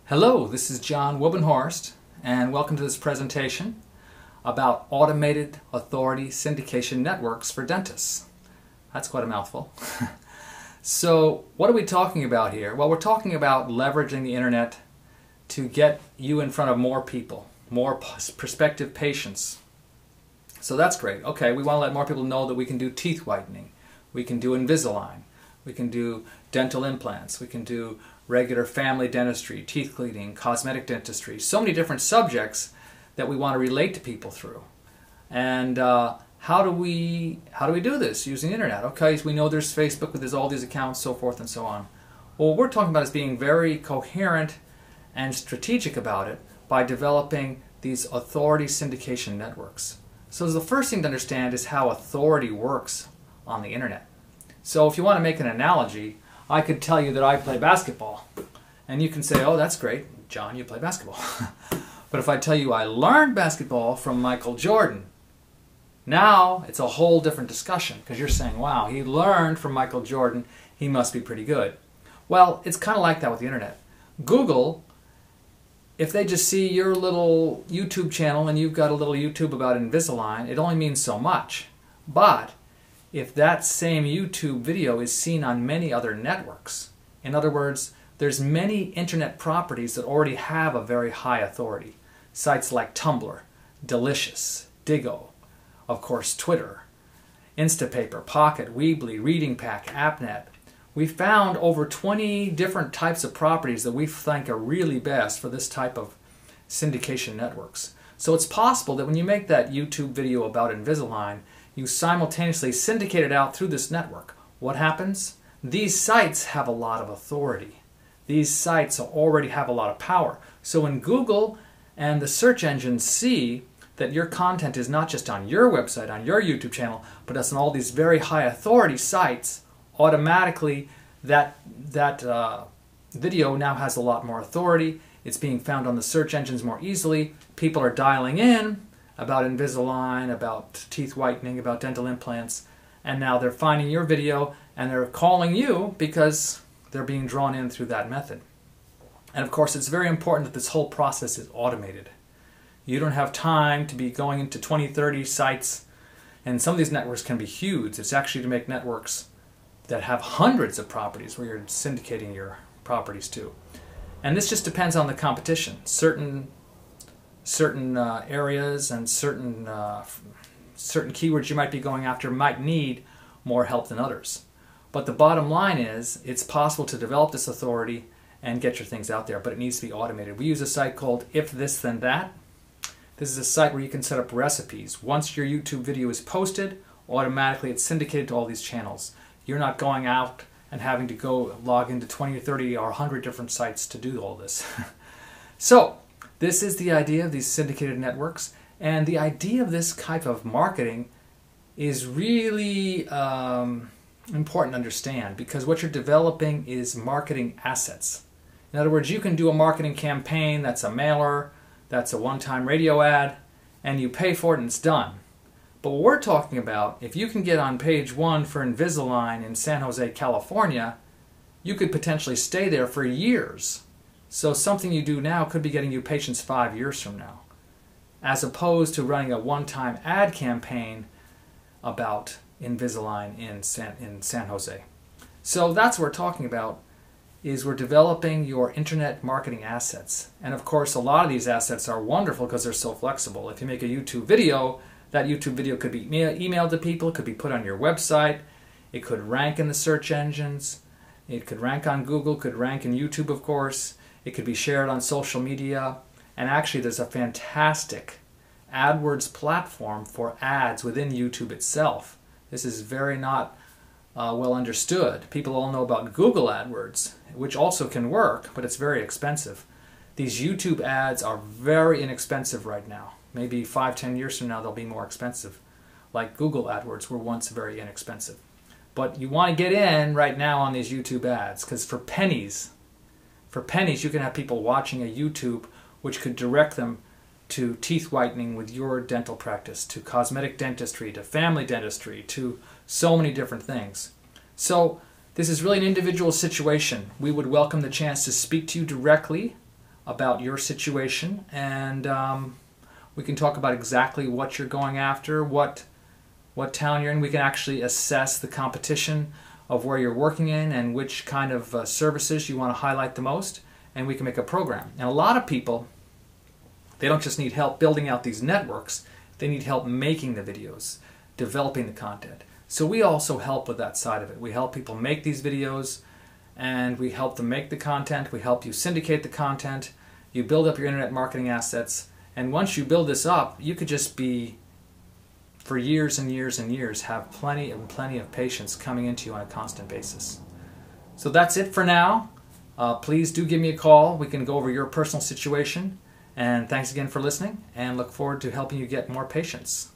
Hello, this is John Wobenhorst, and welcome to this presentation about automated authority syndication networks for dentists. That's quite a mouthful. So what are we talking about here? Well, we're talking about leveraging the internet to get you in front of more people, more prospective patients. So that's great. Okay, we want to let more people know that we can do teeth whitening, we can do Invisalign, we can do dental implants, we can do regular family dentistry, teeth cleaning, cosmetic dentistry, so many different subjects that we want to relate to people through. And how do we do this using the internet? Okay, so we know there's Facebook, but there's all these accounts, so forth and so on. Well, what we're talking about is being very coherent and strategic about it by developing these authority syndication networks. So the first thing to understand is how authority works on the internet. So if you want to make an analogy, I could tell you that I play basketball, and you can say, oh, that's great, John, you play basketball. But if I tell you I learned basketball from Michael Jordan, now it's a whole different discussion, because you're saying, wow, he learned from Michael Jordan, he must be pretty good. Well, it's kind of like that with the internet. Google, if they just see your little YouTube channel and you've got a little YouTube about Invisalign, it only means so much. But if that same YouTube video is seen on many other networks, in other words, there's many internet properties that already have a very high authority. Sites like Tumblr, Delicious, Digo, of course Twitter, Instapaper, Pocket, Weebly, Reading Pack, AppNet. We found over 20 different types of properties that we think are really best for this type of syndication networks. So it's possible that when you make that YouTube video about Invisalign, you simultaneously syndicate it out through this network. What happens? These sites have a lot of authority. These sites already have a lot of power. So when Google and the search engines see that your content is not just on your website, on your YouTube channel, but it's on all these very high authority sites, automatically that video now has a lot more authority. It's being found on the search engines more easily. People are dialing in about Invisalign, about teeth whitening, about dental implants, and now they're finding your video and they're calling you because they're being drawn in through that method. And of course, it's very important that this whole process is automated. You don't have time to be going into 20, 30 sites, and some of these networks can be huge. It's actually to make networks that have hundreds of properties where you're syndicating your properties to. And this just depends on the competition. Certain areas and certain keywords you might be going after might need more help than others. But the bottom line is, it's possible to develop this authority and get your things out there, but it needs to be automated. We use a site called If This Then That. This is a site where you can set up recipes. Once your YouTube video is posted, automatically it's syndicated to all these channels. You're not going out and having to go log into 20 or 30 or 100 different sites to do all this. So, this is the idea of these syndicated networks, and the idea of this type of marketing is really important to understand, because what you're developing is marketing assets. In other words, you can do a marketing campaign that's a mailer, that's a one-time radio ad, and you pay for it and it's done. But what we're talking about, if you can get on page 1 for Invisalign in San Jose, California, you could potentially stay there for years. So something you do now could be getting you patients 5 years from now, as opposed to running a one-time ad campaign about Invisalign in San Jose. So that's what we're talking about, is we're developing your internet marketing assets. And of course, a lot of these assets are wonderful because they're so flexible. If you make a YouTube video, that YouTube video could be emailed to people, it could be put on your website, it could rank in the search engines, it could rank on Google, could rank in YouTube, of course. It could be shared on social media, and actually there's a fantastic AdWords platform for ads within YouTube itself. This is very not well understood. People all know about Google AdWords, which also can work, but it's very expensive. These YouTube ads are very inexpensive right now. Maybe 5, 10 years from now they'll be more expensive. Like Google AdWords were once very inexpensive. But you want to get in right now on these YouTube ads, because for pennies you can have people watching a YouTube which could direct them to teeth whitening with your dental practice, to cosmetic dentistry, to family dentistry, to so many different things. So this is really an individual situation. We would welcome the chance to speak to you directly about your situation, and we can talk about exactly what you're going after, what town you're in. We can actually assess the competition of where you're working in and which kind of services you want to highlight the most, and we can make a program. And a lot of people, they don't just need help building out these networks, they need help making the videos, developing the content. So we also help with that side of it. We help people make these videos, and we help them make the content. We help you syndicate the content. You build up your internet marketing assets, and once you build this up, you could just be, for years and years and years, have plenty and plenty of patients coming into you on a constant basis. So that's it for now. Please do give me a call. We can go over your personal situation. And thanks again for listening, and look forward to helping you get more patients.